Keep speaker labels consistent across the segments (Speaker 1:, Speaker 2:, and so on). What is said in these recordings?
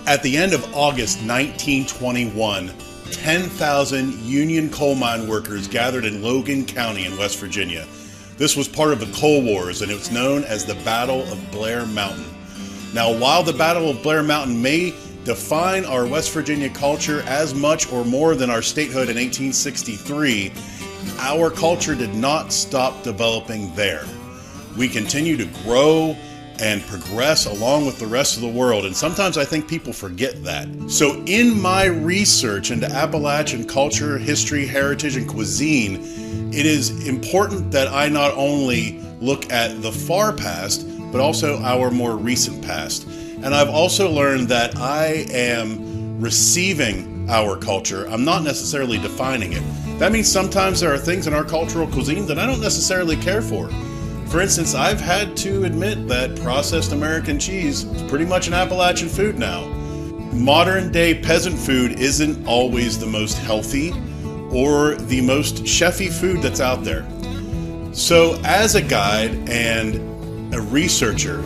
Speaker 1: At the end of August 1921, 10,000 Union coal mine workers gathered in Logan County in West Virginia. This was part of the Coal Wars, and it was known as the Battle of Blair Mountain. Now, while the Battle of Blair Mountain may define our West Virginia culture as much or more than our statehood in 1863, our culture did not stop developing there. We continue to grow and progress along with the rest of the world, and sometimes I think people forget that. So in my research into Appalachian culture, history, heritage, and cuisine, it is important that I not only look at the far past, but also our more recent past. And I've also learned that I am receiving our culture. I'm not necessarily defining it. That means sometimes there are things in our cultural cuisine that I don't necessarily care for. For instance, I've had to admit that processed American cheese is pretty much an Appalachian food now. Modern day peasant food isn't always the most healthy or the most chefy food that's out there. So as a guide and a researcher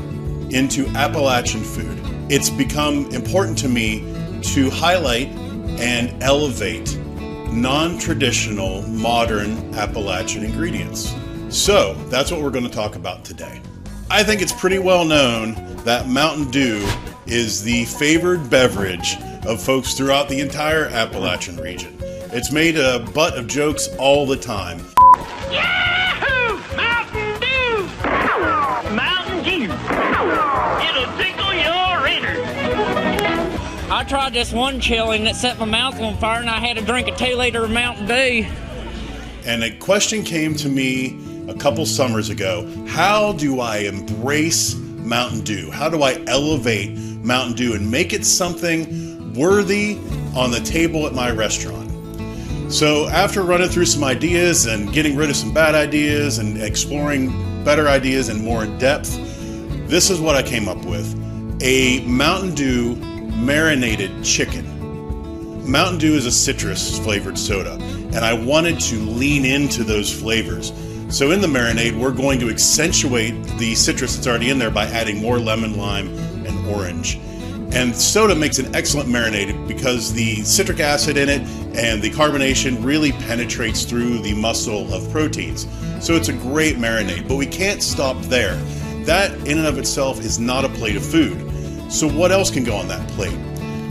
Speaker 1: into Appalachian food, it's become important to me to highlight and elevate non-traditional modern Appalachian ingredients. So that's what we're going to talk about today. I think it's pretty well known that Mountain Dew is the favored beverage of folks throughout the entire Appalachian region. It's made a butt of jokes all the time.
Speaker 2: Yahoo! Mountain Dew! Mountain Dew! It'll tickle your innards.
Speaker 3: I tried this one chili and it set my mouth on fire, and I had to drink a 2-liter of Mountain Dew.
Speaker 1: And a question came to me a couple summers ago. How do I embrace Mountain Dew? How do I elevate Mountain Dew and make it something worthy on the table at my restaurant? So after running through some ideas and getting rid of some bad ideas and exploring better ideas and more in depth, this is what I came up with. A Mountain Dew marinated chicken. Mountain Dew is a citrus flavored soda, and I wanted to lean into those flavors. So in the marinade, we're going to accentuate the citrus that's already in there by adding more lemon, lime, and orange. And soda makes an excellent marinade because the citric acid in it and the carbonation really penetrates through the muscle of proteins. So it's a great marinade, but we can't stop there. That in and of itself is not a plate of food. So what else can go on that plate?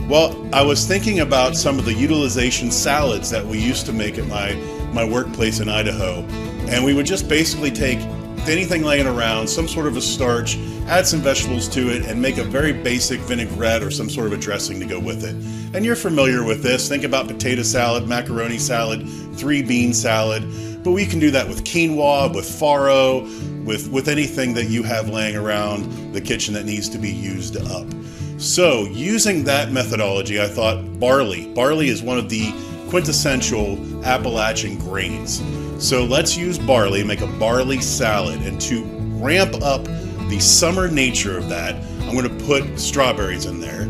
Speaker 1: Well, I was thinking about some of the utilization salads that we used to make at my workplace in Idaho. And we would just basically take anything laying around, some sort of a starch, add some vegetables to it, and make a very basic vinaigrette or some sort of a dressing to go with it. And you're familiar with this. Think about potato salad, macaroni salad, 3-bean salad. But we can do that with quinoa, with farro, with anything that you have laying around the kitchen that needs to be used up. So using that methodology, I thought barley. Barley is one of the quintessential Appalachian grains. So let's use barley, make a barley salad, and to ramp up the summer nature of that, I'm going to put strawberries in there.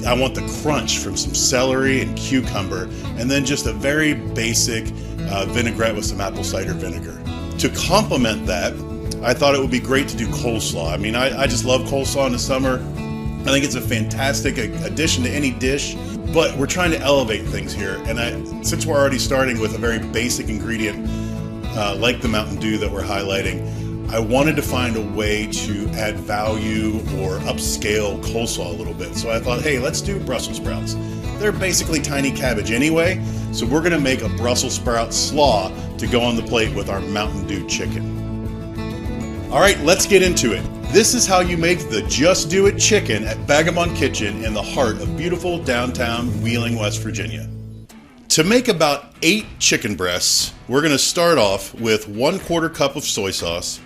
Speaker 1: I want the crunch from some celery and cucumber, and then just a very basic vinaigrette with some apple cider vinegar. To complement that, I thought it would be great to do coleslaw. I mean, I just love coleslaw in the summer. I think it's a fantastic addition to any dish, but we're trying to elevate things here. And since we're already starting with a very basic ingredient like the Mountain Dew that we're highlighting, I wanted to find a way to add value or upscale coleslaw a little bit. So I thought, hey, let's do Brussels sprouts. They're basically tiny cabbage anyway, so we're gonna make a Brussels sprout slaw to go on the plate with our Mountain Dew chicken. All right, let's get into it. This is how you make the Just Do It chicken at Vagabond Kitchen in the heart of beautiful downtown Wheeling, West Virginia. To make about 8 chicken breasts, we're going to start off with 1/4 cup of soy sauce,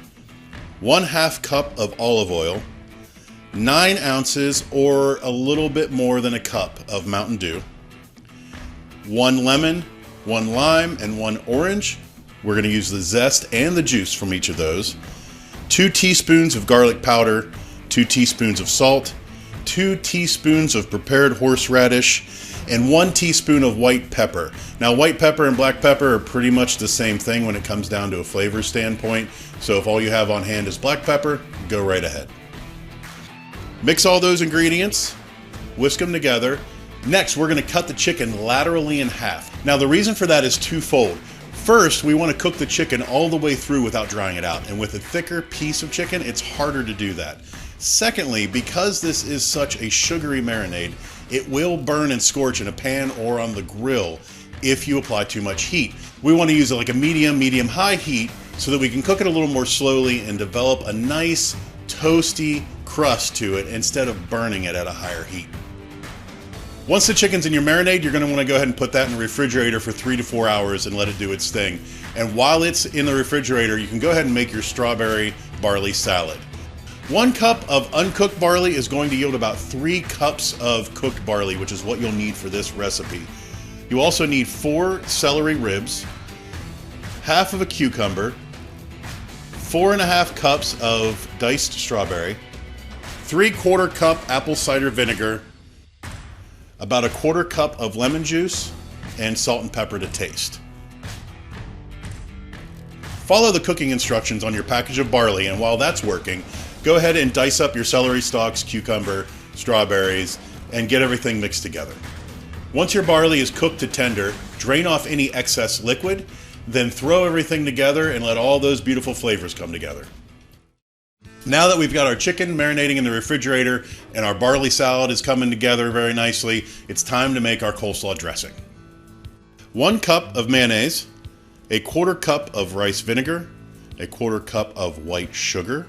Speaker 1: 1/2 cup of olive oil, 9 ounces or a little bit more than a cup of Mountain Dew, 1 lemon, 1 lime, and 1 orange. We're going to use the zest and the juice from each of those. 2 teaspoons of garlic powder, 2 teaspoons of salt, 2 teaspoons of prepared horseradish, and 1 teaspoon of white pepper. Now, white pepper and black pepper are pretty much the same thing when it comes down to a flavor standpoint. So if all you have on hand is black pepper, go right ahead. Mix all those ingredients, whisk them together. Next, we're going to cut the chicken laterally in half. Now, the reason for that is twofold. First, we want to cook the chicken all the way through without drying it out. And with a thicker piece of chicken, it's harder to do that. Secondly, because this is such a sugary marinade, it will burn and scorch in a pan or on the grill if you apply too much heat. We want to use like a medium-high heat so that we can cook it a little more slowly and develop a nice toasty crust to it instead of burning it at a higher heat. Once the chicken's in your marinade, you're going to want to go ahead and put that in the refrigerator for 3 to 4 hours and let it do its thing. And while it's in the refrigerator, you can go ahead and make your strawberry barley salad. 1 cup of uncooked barley is going to yield about 3 cups of cooked barley, which is what you'll need for this recipe. You also need 4 celery ribs, half of a cucumber, 4.5 cups of diced strawberry, 3/4 cup apple cider vinegar, about 1/4 cup of lemon juice, and salt and pepper to taste. Follow the cooking instructions on your package of barley, and while that's working, go ahead and dice up your celery stalks, cucumber, strawberries, and get everything mixed together. Once your barley is cooked to tender, drain off any excess liquid, then throw everything together and let all those beautiful flavors come together. Now that we've got our chicken marinating in the refrigerator and our barley salad is coming together very nicely, it's time to make our coleslaw dressing. 1 cup of mayonnaise, 1/4 cup of rice vinegar, 1/4 cup of white sugar,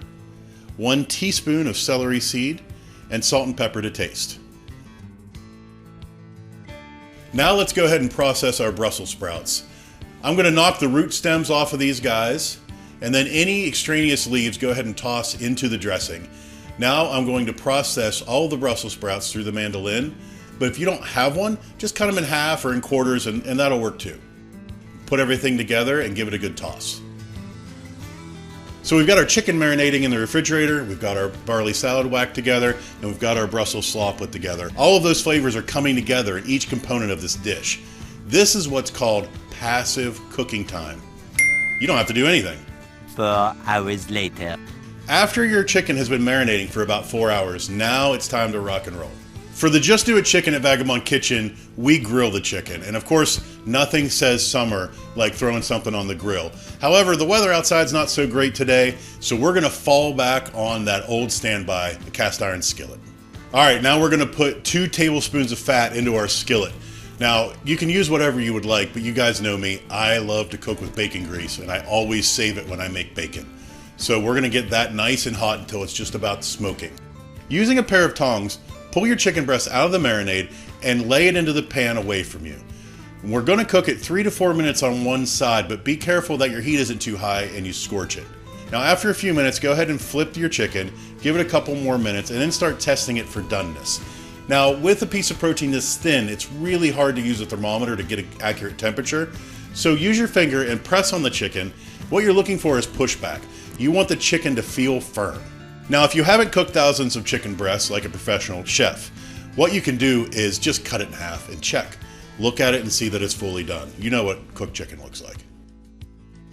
Speaker 1: 1 teaspoon of celery seed, and salt and pepper to taste. Now let's go ahead and process our Brussels sprouts. I'm going to knock the root stems off of these guys, and then any extraneous leaves go ahead and toss into the dressing. Now I'm going to process all the Brussels sprouts through the mandolin, but if you don't have one, just cut them in half or in quarters and that'll work too. Put everything together and give it a good toss. So we've got our chicken marinating in the refrigerator, we've got our barley salad whacked together, and we've got our Brussels slaw put together. All of those flavors are coming together in each component of this dish. This is what's called passive cooking time. You don't have to do anything.
Speaker 4: 4 hours later.
Speaker 1: After your chicken has been marinating for about 4 hours, now it's time to rock and roll. For the Just Do It Chicken at Vagabond Kitchen, we grill the chicken. And of course, nothing says summer like throwing something on the grill. However, the weather outside's not so great today, so we're gonna fall back on that old standby, the cast iron skillet. All right, now we're gonna put 2 tablespoons of fat into our skillet. Now, you can use whatever you would like, but you guys know me, I love to cook with bacon grease, and I always save it when I make bacon. So we're gonna get that nice and hot until it's just about smoking. Using a pair of tongs, pull your chicken breast out of the marinade and lay it into the pan away from you. We're gonna cook it 3 to 4 minutes on one side, but be careful that your heat isn't too high and you scorch it. Now, after a few minutes, go ahead and flip your chicken, give it a couple more minutes, and then start testing it for doneness. Now, with a piece of protein this thin, it's really hard to use a thermometer to get an accurate temperature. So use your finger and press on the chicken. What you're looking for is pushback. You want the chicken to feel firm. Now, if you haven't cooked thousands of chicken breasts like a professional chef, what you can do is just cut it in half and check. Look at it and see that it's fully done. You know what cooked chicken looks like.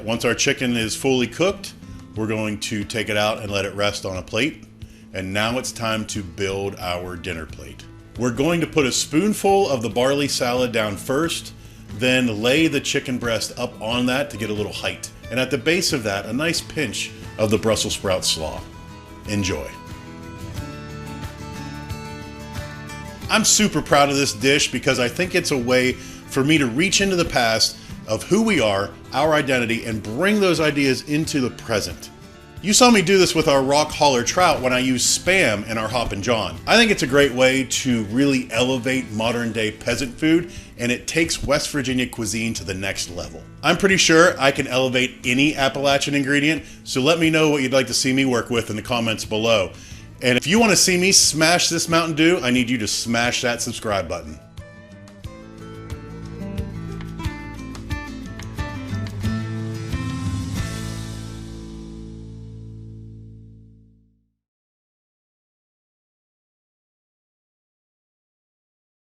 Speaker 1: Once our chicken is fully cooked, we're going to take it out and let it rest on a plate. And now it's time to build our dinner plate. We're going to put a spoonful of the barley salad down first, then lay the chicken breast up on that to get a little height. And at the base of that, a nice pinch of the Brussels sprout slaw. Enjoy. I'm super proud of this dish because I think it's a way for me to reach into the past of who we are, our identity, and bring those ideas into the present. You saw me do this with our rock holler trout when I used Spam in our Hoppin' John. I think it's a great way to really elevate modern day peasant food, and it takes West Virginia cuisine to the next level. I'm pretty sure I can elevate any Appalachian ingredient, so let me know what you'd like to see me work with in the comments below. And if you want to see me smash this Mountain Dew, I need you to smash that subscribe button.